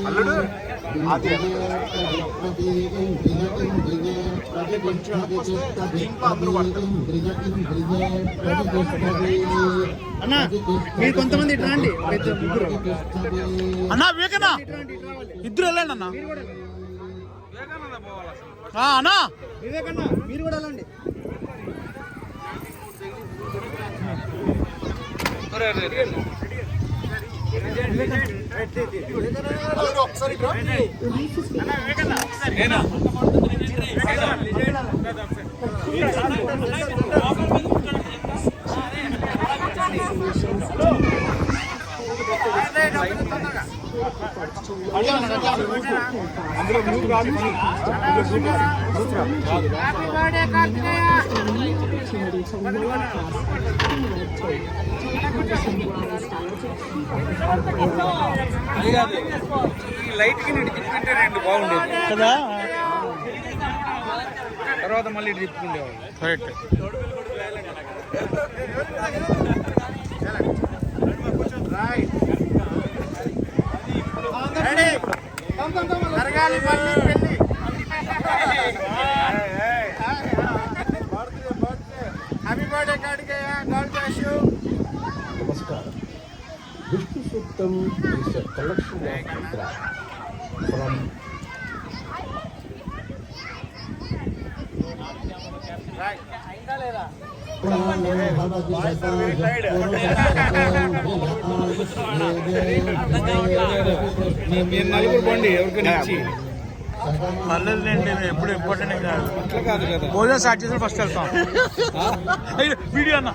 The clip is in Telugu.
అల్లుడు అది కొంచెం దీంట్లో అందరూ పడతారు అన్నా. మీరు కొంతమంది ఇట్లా రండి, ముగ్గురు అన్నా. వివేకన్నా ఇద్దరు వెళ్ళండి అన్న. అన్నా వివేకన్న మీరు కూడా వెళ్ళండి. ఒకసారి లైట్ కి తిప్పుకుంటే రెండు బాగుండేది కదా. తర్వాత మళ్ళీ తిప్పుకుండేవాళ్ళు. కరెక్ట్. జరగాలి మళ్ళీ పెళ్ళి. Happy birthday Kadikayya. God bless you. నమస్కారం. విష్ణు సూక్తం is a collection of mantras from మీరు నలుగురు బండి ఎవరికైనా ఇచ్చి పర్లేదులేండి, మేము ఎప్పుడు ఇంపార్టెంట్ కాదు. అట్లా కాదు కదా. భోజనం స్టార్ట్ చేసి ఫస్ట్ వెళ్తాం. వీడియో అన్న.